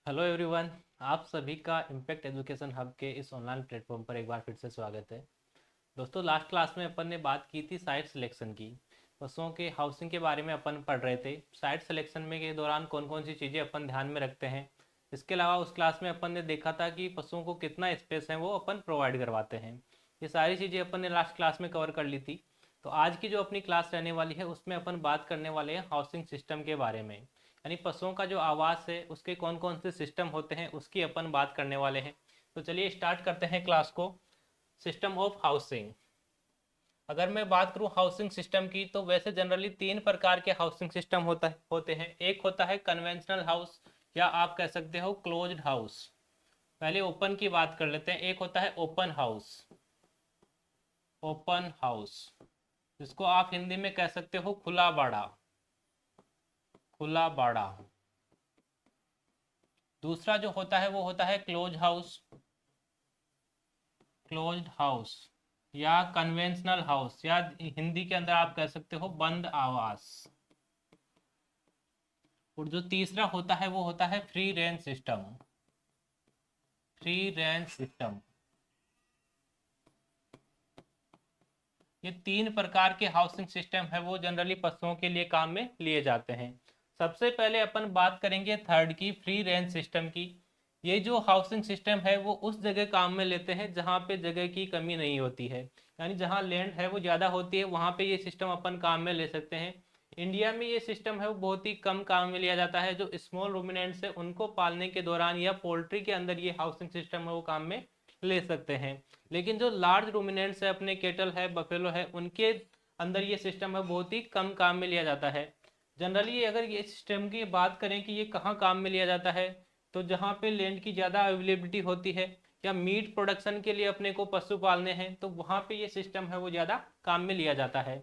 Hello everyone. आप सभी का इम्पैक्ट एजुकेशन हब के इस ऑनलाइन प्लेटफॉर्म पर एक बार फिर से स्वागत है। दोस्तों, लास्ट क्लास में अपन ने बात की थी साइट सिलेक्शन की। बसों के हाउसिंग के बारे में अपन पढ़ रहे थे। साइट सिलेक्शन में के दौरान कौन कौन सी चीज़ें अपन ध्यान में रखते हैं। इसके अलावा उस क्लास में अपन ने देखा था कि बसों को कितना स्पेस है वो अपन प्रोवाइड करवाते हैं। ये सारी चीज़ें अपन ने लास्ट क्लास में कवर कर ली थी। तो आज की जो अपनी क्लास रहने वाली है उसमें अपन बात करने वाले हैं हाउसिंग सिस्टम के बारे में, यानी पशुओं का जो आवास है उसके कौन कौन से सिस्टम होते हैं उसकी अपन बात करने वाले हैं। तो चलिए स्टार्ट करते हैं क्लास को। System of housing. अगर मैं बात करूं हाउसिंग सिस्टम की तो वैसे जनरली तीन प्रकार के हाउसिंग सिस्टम होते हैं। एक होता है कन्वेंशनल हाउस या आप कह सकते हो क्लोज्ड हाउस। पहले ओपन की बात कर लेते हैं। एक होता है ओपन हाउस। ओपन हाउस जिसको आप हिंदी में कह सकते हो खुला बाड़ा। खुला बाड़ा। दूसरा जो होता है वो होता है क्लोज हाउस। क्लोज्ड हाउस या कन्वेंशनल हाउस या हिंदी के अंदर आप कह सकते हो बंद आवास। और जो तीसरा होता है वो होता है free range system. Free range system. ये तीन प्रकार के हाउसिंग सिस्टम है वो जनरली पशुओं के लिए काम में लिए जाते हैं। सबसे पहले अपन बात करेंगे थर्ड की, फ्री रेंज सिस्टम की। ये जो हाउसिंग सिस्टम है वो उस जगह काम में लेते हैं जहाँ पे जगह की कमी नहीं होती है, यानी जहाँ लैंड है वो ज़्यादा होती है वहाँ पे ये सिस्टम अपन काम में ले सकते हैं। इंडिया में ये सिस्टम है वो बहुत ही कम काम में लिया जाता है। जो स्मॉल रूमिनेंट्स है उनको पालने के दौरान या पोल्ट्री के अंदर ये हाउसिंग सिस्टम है वो काम में ले सकते हैं। लेकिन जो लार्ज रूमिनेंट्स है, अपने केटल है, बफेलो है, उनके अंदर ये सिस्टम है बहुत ही कम काम में लिया जाता है। जनरली अगर ये सिस्टम की बात करें कि ये कहाँ काम में लिया जाता है, तो जहाँ पे लैंड की ज़्यादा अवेलेबिलिटी होती है या मीट प्रोडक्शन के लिए अपने को पशु पालने हैं तो वहाँ पे ये सिस्टम है वो ज़्यादा काम में लिया जाता है।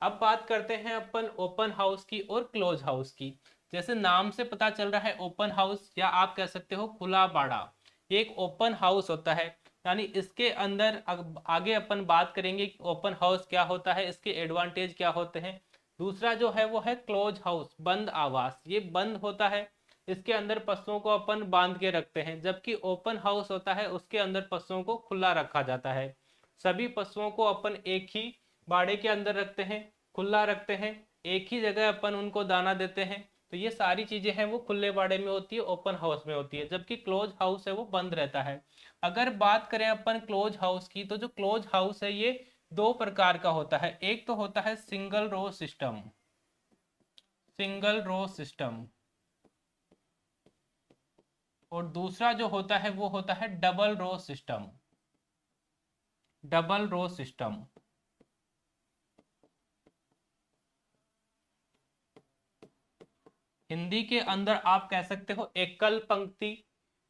अब बात करते हैं अपन ओपन हाउस की और क्लोज हाउस की। जैसे नाम से पता चल रहा है ओपन हाउस या आप कह सकते हो खुला बाड़ा, ये एक ओपन हाउस होता है। यानी इसके अंदर आगे अपन बात करेंगे कि ओपन हाउस क्या होता है, इसके एडवांटेज क्या होते हैं। दूसरा जो है वो है क्लोज हाउस, बंद आवास। ये बंद होता है, इसके अंदर पशुओं को अपन बांध के रखते हैं। जबकि ओपन हाउस होता है उसके अंदर पशुओं को खुला रखा जाता है। सभी पशुओं को अपन एक ही बाड़े के अंदर रखते हैं, खुला रखते हैं, एक ही जगह अपन उनको दाना देते हैं। तो ये सारी चीजें हैं वो खुले बाड़े में होती है, ओपन हाउस में होती है। जबकि क्लोज हाउस है वो बंद रहता है। अगर बात करें अपन क्लोज हाउस की तो जो क्लोज हाउस है ये दो प्रकार का होता है। एक तो होता है single row system. Single row system. और दूसरा जो होता है वो होता है double row system. Double row system. Hindi के अंदर आप कह सकते हो एकल पंक्ति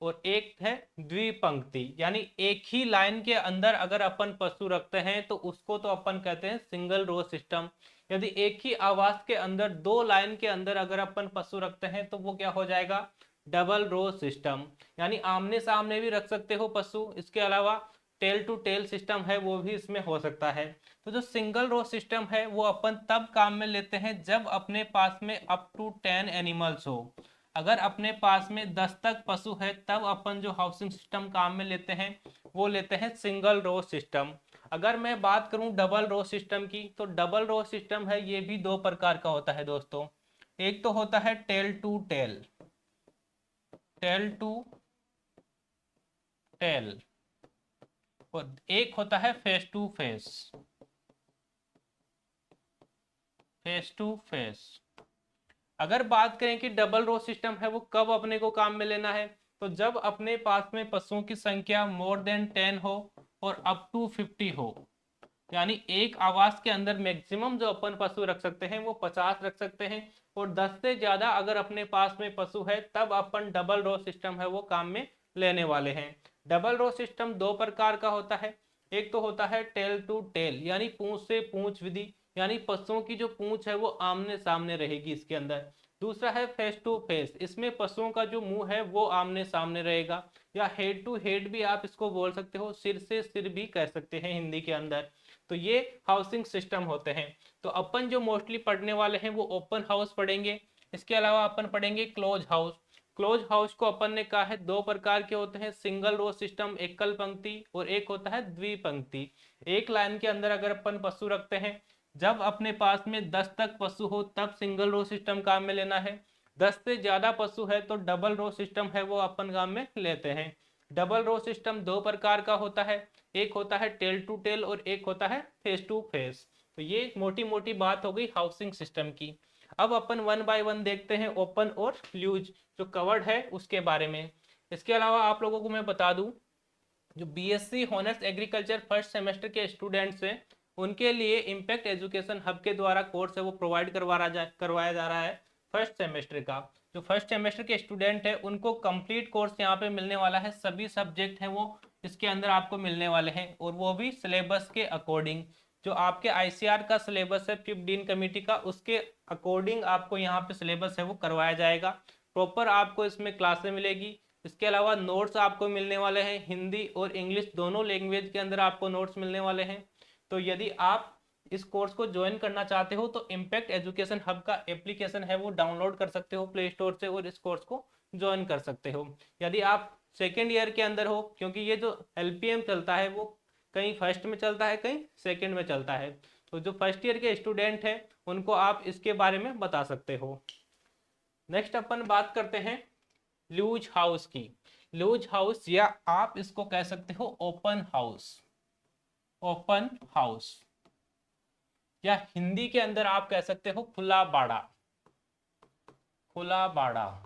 और एक है द्विपंक्ति। यानी एक ही लाइन के अंदर अगर अपन पशु रखते हैं तो उसको तो अपन कहते हैं सिंगल रो सिस्टम। यदि एक ही आवास के अंदर दो लाइन के अंदर अगर अपन पशु रखते हैं तो वो क्या हो जाएगा, डबल रो सिस्टम। यानी आमने सामने भी रख सकते हो पशु, इसके अलावा टेल टू टेल सिस्टम है वो भी इसमें हो सकता है। तो जो सिंगल रो सिस्टम है वो अपन तब काम में लेते हैं जब अपने पास में अप टू 10 एनिमल्स हो। अगर अपने पास में 10 तक पशु है तब अपन जो हाउसिंग सिस्टम काम में लेते हैं वो लेते हैं सिंगल रो सिस्टम। अगर मैं बात करूं डबल रो सिस्टम की तो डबल रो सिस्टम है ये भी दो प्रकार का होता है दोस्तों। एक तो होता है tail to tail. Tail to tail. और एक होता है face to face. Face to face. अगर बात करें कि डबल रो सिस्टम है वो कब अपने को काम में लेना है, तो जब अपने पास में पशुओं की संख्या मोर देन 10 हो और अप टू 50 हो। यानी एक आवास के अंदर मैक्सिमम जो अपन पशु रख सकते हैं वो 50 रख सकते हैं। और 10 से ज्यादा अगर अपने पास में पशु है तब अपन डबल रो सिस्टम है वो काम में लेने वाले हैं। डबल रो सिस्टम दो प्रकार का होता है। एक तो होता है टेल टू टेल, यानी पूंछ से पूंछ विधि, यानी पशुओं की जो पूंछ है वो आमने सामने रहेगी इसके अंदर। दूसरा है फेस टू फेस, इसमें पशुओं का जो मुंह है वो आमने सामने रहेगा। या हेड टू हेड भी आप इसको बोल सकते हो, सिर से सिर भी कह सकते हैं हिंदी के अंदर। तो ये हाउसिंग सिस्टम होते हैं। तो अपन जो मोस्टली पढ़ने वाले हैं वो ओपन हाउस पढ़ेंगे। इसके अलावा अपन पढ़ेंगे क्लोज हाउस। क्लोज हाउस को अपन ने कहा है दो प्रकार के होते हैं, सिंगल रो सिस्टम एकल पंक्ति, और एक होता है द्विपंक्ति। एक लाइन के अंदर अगर अपन पशु रखते हैं, जब अपने पास में 10 तक पशु हो तब सिंगल रो सिस्टम काम में लेना है। 10 से ज्यादा पशु है तो डबल रो सिस्टम है वो अपन काम में लेते हैं। डबल रो सिस्टम दो प्रकार का होता है, एक होता है टेल टू टेल और एक होता है फेस टू फेस। तो ये मोटी मोटी बात हो गई हाउसिंग सिस्टम की। अब अपन वन बाय वन देखते हैं ओपन और फ्यूज जो कवर्ड है उसके बारे में। इसके अलावा आप लोगों को मैं बता दूं, जो BSc honours agriculture first semester के स्टूडेंट्स हैं उनके लिए इम्पैक्ट एजुकेशन हब के द्वारा कोर्स है वो प्रोवाइड करवाया जा रहा है फर्स्ट सेमेस्टर का। जो फर्स्ट सेमेस्टर के स्टूडेंट है उनको कंप्लीट कोर्स यहाँ पे मिलने वाला है, सभी सब्जेक्ट हैं वो इसके अंदर आपको मिलने वाले हैं, और वो भी सिलेबस के अकॉर्डिंग। जो आपके आईसीआर का सिलेबस है 15 कमेटी का, उसके अकॉर्डिंग आपको यहाँ पे सिलेबस है वो करवाया जाएगा। प्रॉपर आपको इसमें क्लासें मिलेगी। इसके अलावा नोट्स आपको मिलने वाले हैं, हिंदी और इंग्लिश दोनों लैंग्वेज के अंदर आपको नोट्स मिलने वाले हैं। तो यदि आप इस कोर्स को ज्वाइन करना चाहते हो तो इम्पैक्ट एजुकेशन हब का एप्लीकेशन है वो डाउनलोड कर सकते हो प्ले स्टोर से और इस कोर्स को ज्वाइन कर सकते हो। यदि आप सेकेंड ईयर के अंदर हो, क्योंकि ये जो एलपीएम चलता है वो कहीं फर्स्ट में चलता है कहीं सेकेंड में चलता है, तो जो फर्स्ट ईयर के स्टूडेंट हैं उनको आप इसके बारे में बता सकते हो। नेक्स्ट अपन बात करते हैं लूज हाउस की। लूज हाउस या आप इसको कह सकते हो ओपन हाउस, ओपन हाउस या हिंदी के अंदर आप कह सकते हो खुला बाड़ा, खुला बाड़ा,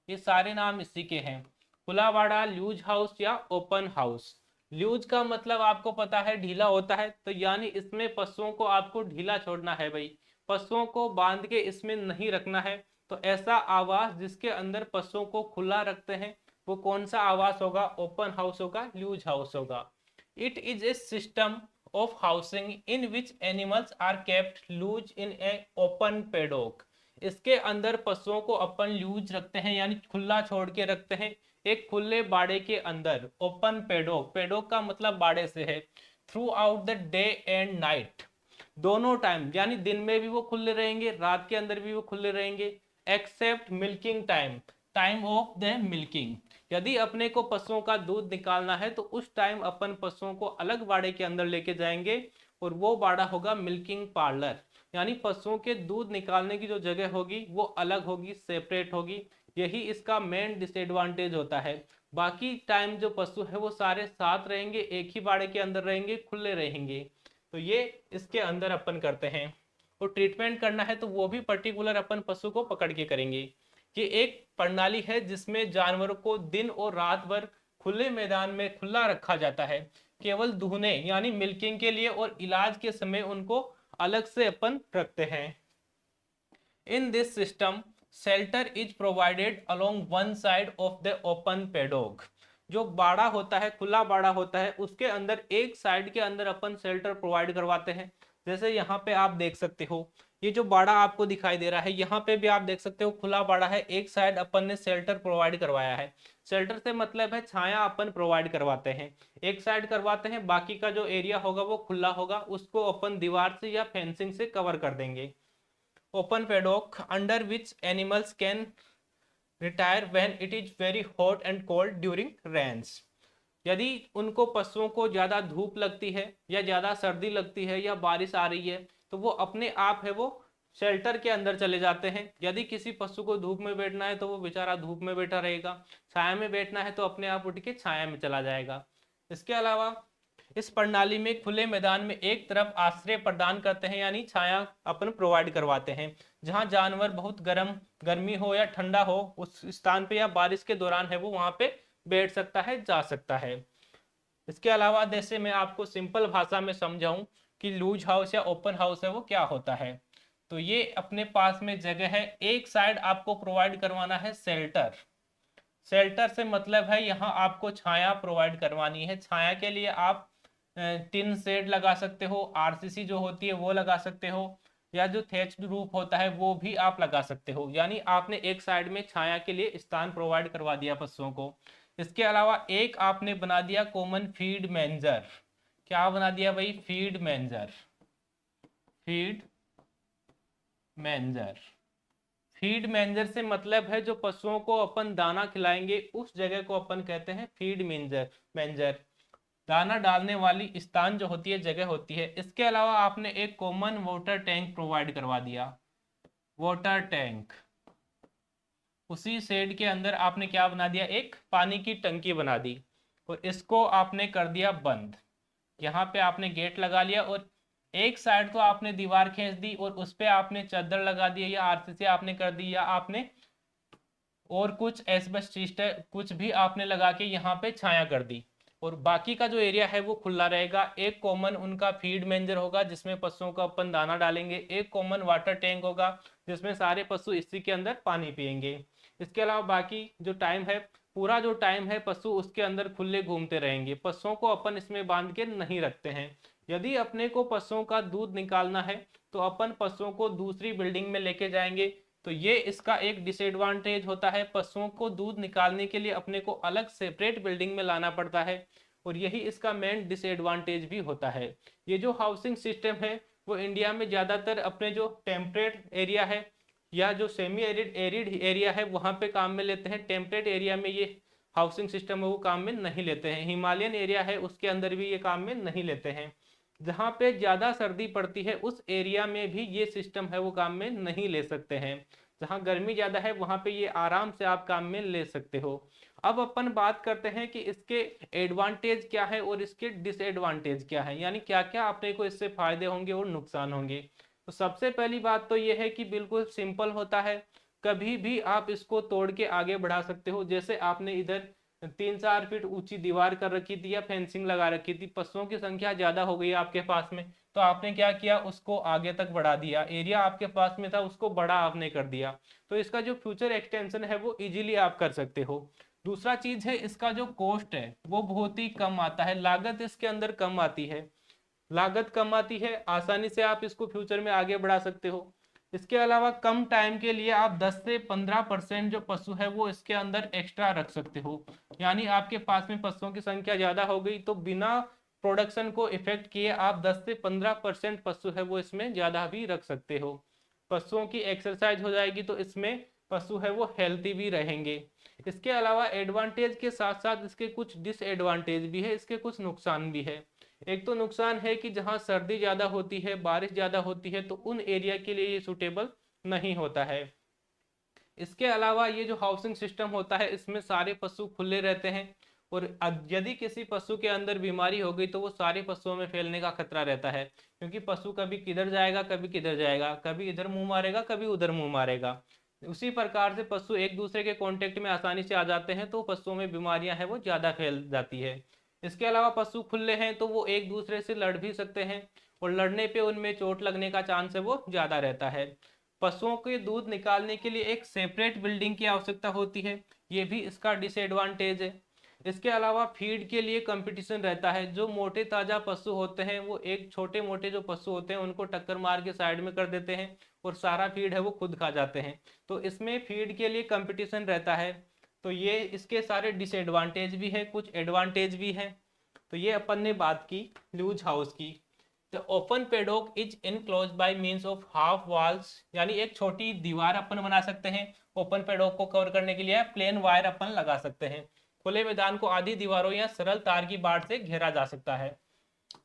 ये सारे नाम इसी के हैं। खुला बाड़ा, लूज हाउस या ओपन हाउस। लूज का मतलब आपको पता है ढीला होता है, तो यानी इसमें पशुओं को आपको ढीला छोड़ना है भाई, पशुओं को बांध के इसमें नहीं रखना है। तो ऐसा आवास जिसके अंदर पशुओं को खुला रखते हैं वो कौन सा आवास होगा? ओपन हाउस होगा, लूज हाउस होगा। It is a system of housing in which animals are kept loose in a open paddock। इसके अंदर पशुओं को अपन लूज रखते हैं यानी खुला छोड़ के रखते हैं एक खुले बाड़े के अंदर, ओपन पेडोक, पेडोक का मतलब बाड़े से है। Through out the day and night, दोनों टाइम, यानी दिन में भी वो खुले रहेंगे रात के अंदर भी वो खुले रहेंगे, except milking time, time of the milking. यदि अपने को पशुओं का दूध निकालना है तो उस टाइम अपन पशुओं को अलग बाड़े के अंदर लेके जाएंगे और वो बाड़ा होगा मिल्किंग पार्लर, यानी पशुओं के दूध निकालने की जो जगह होगी वो अलग होगी, सेपरेट होगी। यही इसका मेन डिसएडवांटेज होता है। बाकी टाइम जो पशु है वो सारे साथ रहेंगे, एक ही बाड़े के अंदर रहेंगे, खुले रहेंगे। तो ये इसके अंदर अपन करते हैं। और ट्रीटमेंट करना है तो वो भी पर्टिकुलर अपन पशु को पकड़ के करेंगे। ये एक प्रणाली है जिसमें जानवरों को दिन और रात भर खुले मैदान में खुला रखा जाता है, केवल दूहने यानी मिल्किंग के लिए, और इलाज के समय उनको अलग से अपन रखते हैं। In this system shelter is provided along one side of the open paddock. जो बाड़ा होता है, खुला बाड़ा होता है, उसके अंदर एक साइड के अंदर अपन शेल्टर प्रोवाइड करवाते हैं। जैसे यहाँ पे आप देख सकते हो, ये जो बाड़ा आपको दिखाई दे रहा है यहाँ पे भी आप देख सकते हो खुला बाड़ा है, एक साइड अपन ने शेल्टर प्रोवाइड करवाया है। शेल्टर से मतलब है छाया अपन प्रोवाइड करवाते हैं, एक साइड करवाते हैं, बाकी का जो एरिया होगा वो खुला होगा, उसको अपन दीवार से या फेंसिंग से कवर कर देंगे। Open paddock under which animals can retire when it is very hot and cold during rains. यदि उनको पशुओं को ज़्यादा धूप लगती है या ज़्यादा सर्दी लगती है या बारिश आ रही है तो वो अपने आप है वो शेल्टर के अंदर चले जाते हैं। यदि किसी पशु को धूप में बैठना है तो वो बेचारा धूप में बैठा रहेगा, छाया में बैठना है तो अपने आप उठ के छाया में चला जाएगा। इसके अलावा इस प्रणाली में खुले मैदान में एक तरफ आश्रय प्रदान करते हैं यानी छाया अपन प्रोवाइड करवाते हैं, जहां जानवर बहुत गर्मी हो या ठंडा हो उस स्थान पे या बारिश के दौरान है वो वहां पे बैठ सकता है, जा सकता है। इसके अलावा जैसे मैं आपको सिंपल भाषा में समझाऊं कि लूज हाउस या ओपन हाउस है वो क्या होता है, तो ये अपने पास में जगह है, एक साइड आपको प्रोवाइड करवाना है शेल्टर। शेल्टर से मतलब है यहाँ आपको छाया प्रोवाइड करवानी है। छाया के लिए आप टिन शेड लगा सकते हो, आरसीसी जो होती है वो लगा सकते हो, या जो थैच्ड रूफ होता है वो भी आप लगा सकते हो। यानी आपने एक साइड में छाया के लिए स्थान प्रोवाइड करवा दिया पशुओं को। इसके अलावा एक आपने बना दिया कॉमन फीड मेंजर। क्या बना दिया भाई? फीड मेंजर, फीड मेंजर, फीड मेंजर से मतलब है जो पशुओं को अपन दाना खिलाएंगे उस जगह को अपन कहते हैं फीड मेंजर। मेंजर दाना डालने वाली स्थान जो होती है, जगह होती है। इसके अलावा आपने एक कॉमन वाटर टैंक प्रोवाइड करवा दिया। वाटर टैंक, उसी शेड के अंदर आपने क्या बना दिया, एक पानी की टंकी बना दी और इसको आपने कर दिया बंद। यहाँ पे आपने गेट लगा लिया और एक साइड तो आपने दीवार खींच दी और उस पे आपने चादर लगा दी या आरसीसी आपने कर दी या आपने और कुछ एस्बेस्टस कुछ भी आपने लगा के यहाँ पे छाया कर दी। और बाकी का जो एरिया है वो खुला रहेगा। एक कॉमन उनका फीड मेंजर होगा जिसमें पशुओं का अपन दाना डालेंगे, एक कॉमन वाटर टैंक होगा जिसमें सारे पशु इसी के अंदर पानी पियेंगे। इसके अलावा बाकी जो टाइम है, पूरा जो टाइम है पशु उसके अंदर खुले घूमते रहेंगे। पशुओं को अपन इसमें बांध के नहीं रखते हैं। यदि अपने को पशुओं का दूध निकालना है तो अपन पशुओं को दूसरी बिल्डिंग में लेके जाएंगे। तो ये इसका एक डिसएडवांटेज होता है। पशुओं को दूध निकालने के लिए अपने को अलग सेपरेट बिल्डिंग में लाना पड़ता है और यही इसका मेन डिसएडवांटेज भी होता है। ये जो हाउसिंग सिस्टम है वो इंडिया में ज़्यादातर अपने जो टेम्परेट एरिया है या जो सेमी एरिड एरिड एरिया है वहाँ पे काम में लेते हैं। टेम्परेट एरिया में ये हाउसिंग सिस्टम है वो काम में नहीं लेते हैं। हिमालयन एरिया है उसके अंदर भी ये काम में नहीं लेते हैं। जहाँ पे ज़्यादा सर्दी पड़ती है उस एरिया में भी ये सिस्टम है वो काम में नहीं ले सकते हैं। जहाँ गर्मी ज़्यादा है वहाँ पे ये आराम से आप काम में ले सकते हो। अब अपन बात करते हैं कि इसके एडवांटेज क्या है और इसके डिसएडवांटेज क्या है, यानी क्या क्या अपने को इससे फायदे होंगे और नुकसान होंगे। तो सबसे पहली बात तो ये है कि बिल्कुल सिंपल होता है, कभी भी आप इसको तोड़ के आगे बढ़ा सकते हो। जैसे आपने इधर 3-4 फीट ऊंची दीवार कर रखी थी या फेंसिंग लगा रखी थी, पशुओं की संख्या ज्यादा हो गई आपके पास में, तो आपने क्या किया, उसको आगे तक बढ़ा दिया। एरिया आपके पास में था उसको बड़ा आपने कर दिया। तो इसका जो फ्यूचर एक्सटेंशन है वो इजीली आप कर सकते हो। दूसरा चीज है इसका जो कॉस्ट है वो बहुत ही कम आता है, लागत इसके अंदर कम आती है। लागत कम आती है, आसानी से आप इसको फ्यूचर में आगे बढ़ा सकते हो। इसके अलावा कम टाइम के लिए आप 10 से 15% जो पशु है वो इसके अंदर एक्स्ट्रा रख सकते हो। यानी आपके पास में पशुओं की संख्या ज्यादा हो गई तो बिना प्रोडक्शन को इफेक्ट किए आप 10 से 15% पशु है वो इसमें ज्यादा भी रख सकते हो। पशुओं की एक्सरसाइज हो जाएगी तो इसमें पशु है वो हेल्थी भी रहेंगे। इसके अलावा एडवांटेज के साथ साथ इसके कुछ डिसएडवांटेज भी है, इसके कुछ नुकसान भी है। एक तो नुकसान है कि जहाँ सर्दी ज़्यादा होती है, बारिश ज़्यादा होती है, तो उन एरिया के लिए ये सूटेबल नहीं होता है। इसके अलावा ये जो हाउसिंग सिस्टम होता है इसमें सारे पशु खुले रहते हैं और यदि किसी पशु के अंदर बीमारी हो गई तो वो सारे पशुओं में फैलने का खतरा रहता है, क्योंकि पशु कभी किधर जाएगा कभी किधर जाएगा, कभी इधर मुंह मारेगा कभी उधर मुंह मारेगा। उसी प्रकार से पशु एक दूसरे के कांटेक्ट में आसानी से आ जाते हैं तो पशुओं में बीमारियां हैं वो ज़्यादा फैल जाती है। इसके अलावा पशु खुले हैं तो वो एक दूसरे से लड़ भी सकते हैं और लड़ने पे उनमें चोट लगने का चांस है वो ज़्यादा रहता है। पशुओं के दूध निकालने के लिए एक सेपरेट बिल्डिंग की आवश्यकता होती है, ये भी इसका डिसएडवांटेज है। इसके अलावा फीड के लिए कंपटीशन रहता है। जो मोटे ताजा पशु होते हैं वो एक छोटे मोटे जो पशु होते हैं उनको टक्कर मार के साइड में कर देते हैं और सारा फीड है वो खुद खा जाते हैं। तो इसमें फीड के लिए कंपटीशन रहता है। तो ये इसके सारे डिसएडवांटेज भी है, कुछ एडवांटेज भी है। तो ये अपन ने बात की लूज हाउस की। The open paddock is enclose by means of half walls, यानी एक छोटी दीवार अपन बना सकते हैं ओपन पेडॉक को कवर करने के लिए। प्लेन वायर अपन लगा सकते हैं। खुले मैदान को आधी दीवारों या सरल तार की बाड़ से घेरा जा सकता है।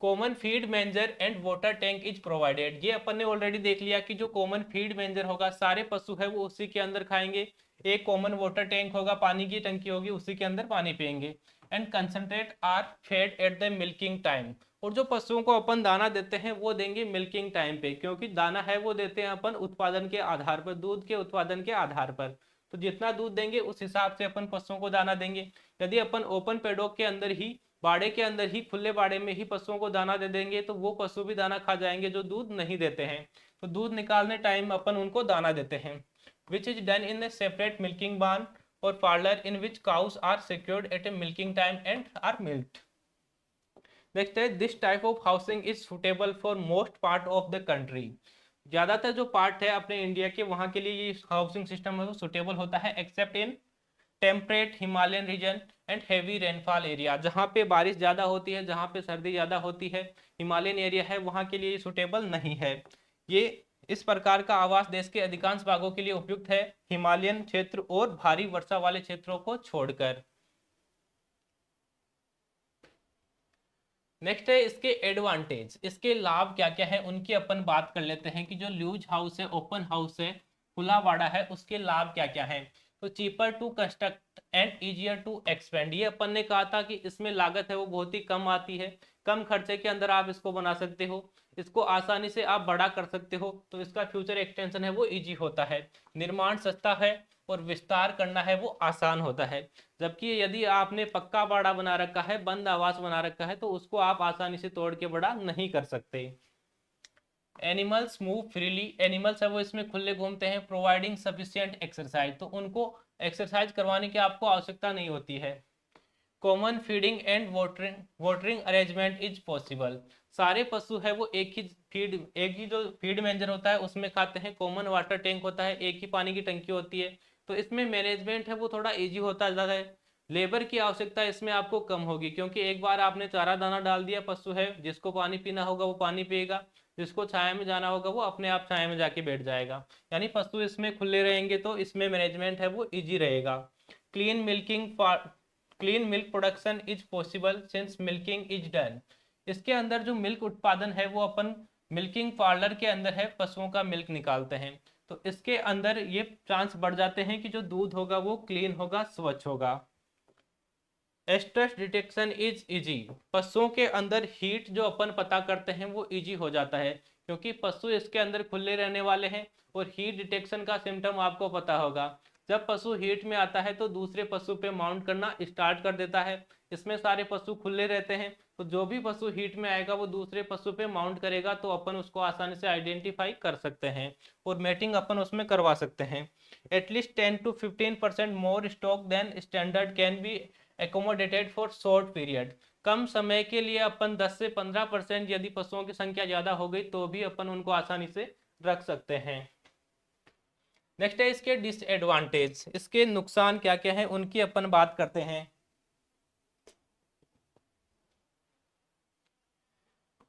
Common feed मेंजर and water tank is provided, ये अपन ने ऑलरेडी देख लिया कि जो कॉमन फीड मेंजर होगा सारे पशु है वो उसी के अंदर खाएंगे। एक कॉमन वाटर टैंक होगा, पानी की टंकी होगी, उसी के अंदर पानी पियेंगे। And concentrate are fed at the milking time, और जो पशुओं को अपन दाना देते हैं वो देंगे मिल्किंग टाइम पे, क्योंकि दाना है वो देते हैं अपन उत्पादन के आधार पर, दूध के उत्पादन के आधार पर। तो जितना दूध देंगे उस हिसाब से अपन पशुओं को दाना देंगे। यदि अपन ओपन पेडॉक के अंदर ही, बाड़े के अंदर ही, खुले बाड़े में ही पशुओं को दाना दे देंगे तो वो पशु भी दाना खा जाएंगे जो दूध नहीं देते हैं। तो दूध निकालने टाइम अपन उनको दाना देते हैं। Which is done in a separate milking barn और parlour in which cows are secured at a milking time and are milked. Next है this type of housing is suitable for most part of the country. ज्यादातर जो part है अपने India के वहां के लिए ये हाउसिंग सिस्टम है वो सुटेबल होता है, except in temperate Himalayan region and heavy rainfall area. जहाँ पे बारिश ज़्यादा होती है, जहाँ पे सर्दी ज़्यादा होती है, हिमालयन एरिया है, वहाँ के लिए सुटेबल नहीं है। ये इस प्रकार का आवास देश के अधिकांश भागों के लिए उपयुक्त है, हिमालयन क्षेत्र और भारी वर्षा वाले क्षेत्रों को छोड़कर। नेक्स्ट है इसके एडवांटेज, इसके लाभ क्या क्या है उनकी अपन बात कर लेते हैं कि जो लूज हाउस है, ओपन हाउस है, खुला वाड़ा है, उसके लाभ क्या क्या है। तो cheaper to construct and easier to expand, ये अपन ने कहा था कि इसमें लागत है वो बहुत ही कम आती है, कम खर्चे के अंदर आप इसको बना सकते हो, इसको आसानी से आप बड़ा कर सकते हो, तो इसका फ्यूचर एक्सटेंशन है वो इजी होता है, निर्माण सस्ता है और विस्तार करना है वो आसान होता है। जबकि यदि आपने पक्का बाड़ा बना रखा है, बंद आवास बना रखा है, तो उसको आप आसानी से तोड़ के बड़ा नहीं कर सकते। एनिमल्स मूव फ्रीली, एनिमल्स है वो इसमें खुले घूमते हैं, प्रोवाइडिंग सफिशिएंट एक्सरसाइज, तो उनको एक्सरसाइज करवाने की आपको आवश्यकता नहीं होती है। Common feeding and watering watering arrangement is possible, सारे पशु है वो एक ही जो फीड मेंजर होता है उसमें खाते हैं, कॉमन वाटर टैंक होता है, एक ही पानी की टंकी होती है, तो इसमें मैनेजमेंट है वो थोड़ा इजी होता जाता है। लेबर की आवश्यकता इसमें आपको कम होगी, क्योंकि एक बार आपने चारा दाना डाल दिया, पशु है जिसको पानी पीना होगा वो पानी पिएगा, जिसको छाया में जाना होगा वो अपने आप छाया में जाके बैठ जाएगा, यानी पशु इसमें खुले रहेंगे तो इसमें मैनेजमेंट है वो इजी रहेगा। Clean milking clean milk production is possible since milking is done, इसके अंदर जो मिल्क उत्पादन है वो अपन मिल्किंग पार्लर के अंदर है पशुओं का मिल्क निकालते हैं, तो इसके अंदर ये चांस बढ़ जाते हैं कि जो दूध होगा वो क्लीन होगा, स्वच्छ होगा। स्ट्रेस डिटेक्शन इज इजी, पशुओं के अंदर हीट जो अपन पता करते हैं वो इजी हो जाता है, क्योंकि पशु इसके अंदर खुले रहने वाले हैं, और हीट डिटेक्शन का सिम्टम आपको पता होगा, जब पशु हीट में आता है तो दूसरे पशु पे माउंट करना स्टार्ट कर देता है, इसमें सारे पशु खुले रहते हैं, तो जो भी पशु हीट में आएगा वो दूसरे पशु पे माउंट करेगा, तो अपन उसको आसानी से आइडेंटिफाई कर सकते हैं और मेटिंग अपन उसमें करवा सकते हैं। At least 10 to 15% more stock than standard can be accommodated for short period, कम समय के लिए अपन 10 से 15% यदि पशुओं की संख्या ज्यादा हो गई तो भी अपन उनको आसानी से रख सकते हैं। नेक्स्ट है इसके डिसएडवांटेज, इसके नुकसान क्या क्या है उनकी अपन बात करते हैं।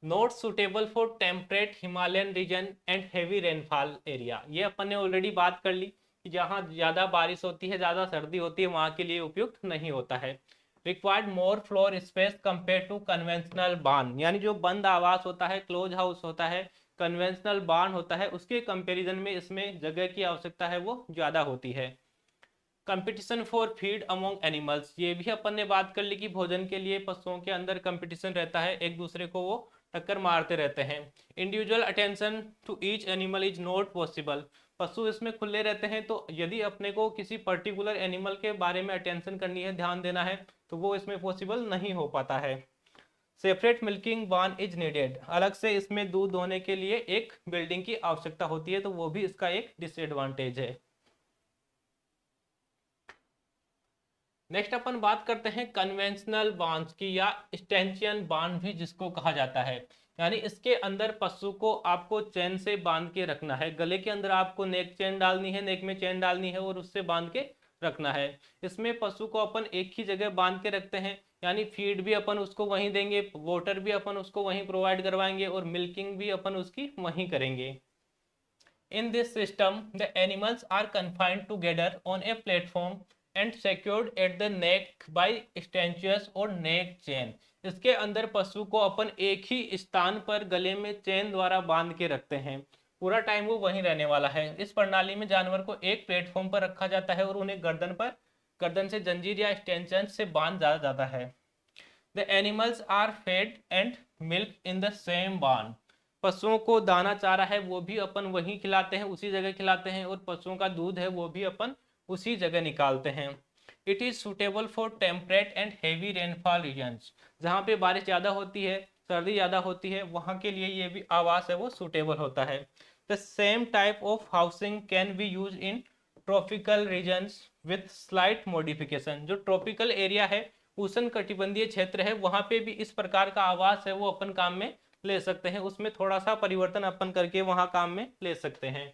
Not suitable for temperate Himalayan region and heavy rainfall area, ये अपन ने ऑलरेडी बात कर ली कि जहाँ ज्यादा बारिश होती है, ज्यादा सर्दी होती है, वहां के लिए उपयुक्त नहीं होता है। Required more floor space compare to conventional barn, यानी जो बंद आवास होता है, क्लोज हाउस होता है, कन्वेंशनल बार्न होता है, उसके कंपैरिजन में इसमें जगह की आवश्यकता है वो ज्यादा होती है। Competition for feed among animals, ये भी अपन ने बात कर ली कि भोजन के लिए पशुओं के अंदर कंपटीशन रहता है, एक दूसरे को वो टक्कर मारते रहते हैं। Individual attention to each animal is not possible, पशु इसमें खुले रहते हैं, तो यदि अपने को किसी पर्टिकुलर एनिमल के बारे में अटेंशन करनी है, ध्यान देना है, तो वो इसमें पॉसिबल नहीं हो पाता है। Separate milking barn is needed, अलग से इसमें दूध दोहने के लिए एक बिल्डिंग की आवश्यकता होती है, तो वो भी इसका एक डिसएडवांटेज है। नेक्स्ट अपन बात करते हैं कन्वेंशनल बांध की, या स्टेंचियन बांध भी जिसको कहा जाता है, यानी इसके अंदर पशु को आपको चेन से बांध के रखना है, गले के अंदर आपको नेक चेन डालनी है, नेक में चेन डालनी है और उससे बांध के रखना है। इसमें पशु को अपन एक ही जगह बांध के रखते हैं, यानी फीड भी अपन उसको वहीं देंगे, वाटर भी अपन उसको वहीं प्रोवाइड करवाएंगे और मिल्किंग भी अपन उसकी वहीं करेंगे। In this system, the animals are confined together on a platform and secured at the neck by stanchions or neck chain. इसके अंदर पशु को अपन एक ही स्थान पर गले में चेन द्वारा बांध के रखते हैं, पूरा टाइम वो वहीं रहने वाला है। इस प्रणाली में जानवर को एक प्लेटफॉर्म पर रखा जाता है और उन्हें गर्दन से जंजीर या स्टेंशन से बांध जाया जाता है। The animals are fed and milk in the same barn, पशुओं को दाना चारा है वो भी अपन वहीं खिलाते हैं, उसी जगह खिलाते हैं, और पशुओं का दूध है वो भी अपन उसी जगह निकालते हैं। It is suitable for temperate and heavy rainfall regions, जहाँ पे बारिश ज़्यादा होती है, सर्दी ज़्यादा होती है, वहाँ के लिए ये भी आवास है वो सुटेबल होता है। The same type of housing can be use in tropical regions with slight modification, जो ट्रॉपिकल एरिया है, उष्ण कटिबंधीय क्षेत्र है, वहाँ पे भी इस प्रकार का आवास है वो अपन काम में ले सकते हैं, उसमें थोड़ा सा परिवर्तन अपन करके वहां काम में ले सकते हैं।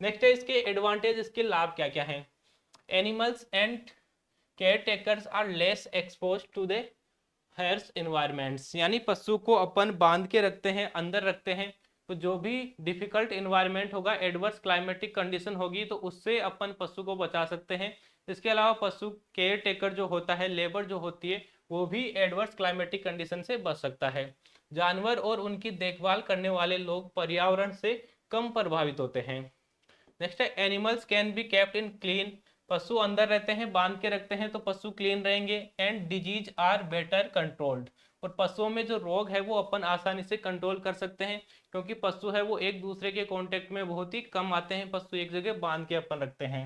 नेक्स्ट है इसके एडवांटेज, इसके लाभ क्या क्या हैं। Animals and care takers are less expose to the harsh environments, यानी पशु को अपन बांध के रखते हैं, अंदर रखते हैं, तो जो भी डिफिकल्ट इन्वायरमेंट होगा, एडवर्स क्लाइमेटिक कंडीशन होगी, तो उससे अपन पशु को बचा सकते हैं। इसके अलावा पशु केयर टेकर जो होता है, लेबर जो होती है, वो भी एडवर्स क्लाइमेटिक कंडीशन से बच सकता है। जानवर और उनकी देखभाल करने वाले लोग पर्यावरण से कम प्रभावित होते हैं। नेक्स्ट है animals can be kept in clean. पशु अंदर रहते हैं, बांध के रखते हैं तो पशु क्लीन रहेंगे। And disease are better controlled. और पशुओं में जो रोग है वो अपन आसानी से कंट्रोल कर सकते हैं, क्योंकि पशु है वो एक दूसरे के कांटेक्ट में बहुत ही कम आते हैं। पशु एक जगह बांध के अपन रखते हैं।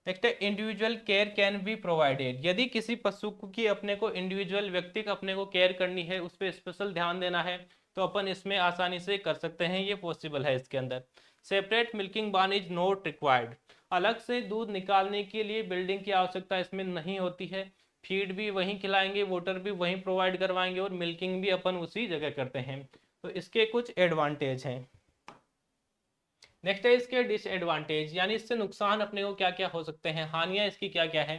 नेक्स्ट है individual care can be provided. यदि किसी पशु की अपने को इंडिविजुअल व्यक्ति का अपने को केयर करनी है, उस पर स्पेशल ध्यान देना है, तो अपन इसमें आसानी से कर सकते हैं, ये पॉसिबल है इसके अंदर। Separate milking barn is not required. अलग से दूध निकालने के लिए बिल्डिंग की आवश्यकता इसमें नहीं होती है। फीड भी वहीं खिलाएंगे, वाटर भी वहीं प्रोवाइड करवाएंगे, और मिल्किंग भी अपन उसी जगह करते हैं। तो इसके कुछ एडवांटेज हैं। नेक्स्ट है इसके डिसएडवांटेज, यानी इससे नुकसान अपने को क्या क्या हो सकते हैं, हानियां इसकी क्या क्या है।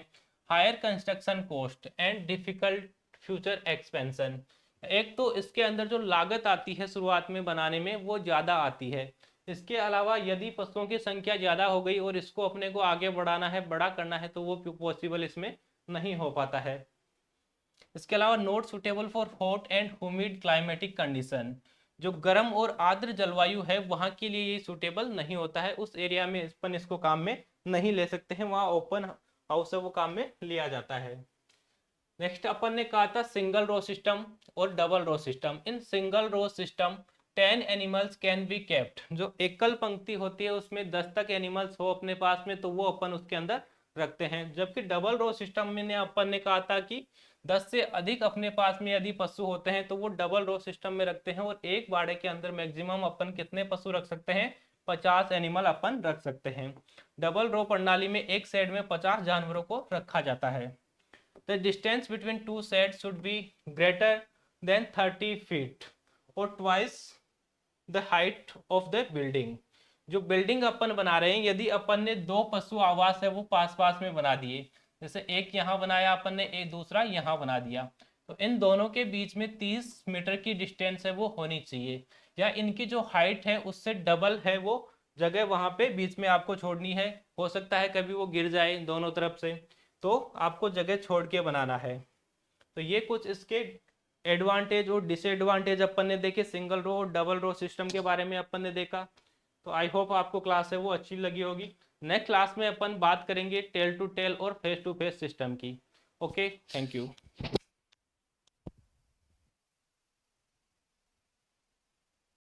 Higher construction cost and difficult future expansion. एक तो इसके अंदर जो लागत आती है शुरुआत में बनाने में, वो ज़्यादा आती है। इसके अलावा यदि पशुओं की संख्या ज़्यादा हो गई और इसको अपने को आगे बढ़ाना है, बड़ा करना है, तो वो पॉसिबल इसमें नहीं हो पाता है। इसके अलावा not suitable for hot and humid climatic condition. जो गर्म और आर्द्र जलवायु है वहाँ के लिए ये सुटेबल नहीं होता है। उस एरिया में अपन इसको काम में नहीं ले सकते हैं, वहाँ ओपन हाउस है वो काम में लिया जाता है। नेक्स्ट अपन ने कहा था सिंगल रो सिस्टम और double row system. In single row system 10 animals can be kept. जो एकल पंक्ति होती है उसमें 10 तक एनिमल्स हो अपने पास में, तो वो अपन उसके अंदर रखते हैं। जबकि डबल रो सिस्टम में अपन ने कहा था कि 10 से अधिक अपने पास में यदि पशु होते हैं तो वो डबल रो सिस्टम में रखते हैं, और एक बाड़े के अंदर मैक्सिमम अपन कितने पशु रख सकते हैं, 50 एनिमल अपन रख सकते हैं। डबल रो प्रणाली में एक साइड में 50 जानवरों को रखा जाता है। The distance between two sets should be greater than 30 feet or twice the height of the building। जो बिल्डिंग अपन बना रहे हैं, यदि अपन ने दो पशु आवास है वो पास पास में बना दिए, जैसे एक यहाँ बनाया अपन ने, एक दूसरा यहाँ बना दिया, तो इन दोनों के बीच में 30 मीटर की डिस्टेंस है वो होनी चाहिए, या इनकी जो हाइट है उससे डबल है वो जगह वहां पे बीच में आपको छोड़नी है। हो सकता है कभी वो गिर जाए दोनों तरफ से, तो आपको जगह छोड़ के बनाना है। तो ये कुछ इसके एडवांटेज और डिसएडवांटेज अपन ने देखे, सिंगल रो और डबल रो सिस्टम के बारे में अपन ने देखा। तो आई होप आपको क्लास है वो अच्छी लगी होगी। नेक्स्ट क्लास में अपन बात करेंगे टेल टू टेल और फेस टू फेस सिस्टम की। Okay, thank you.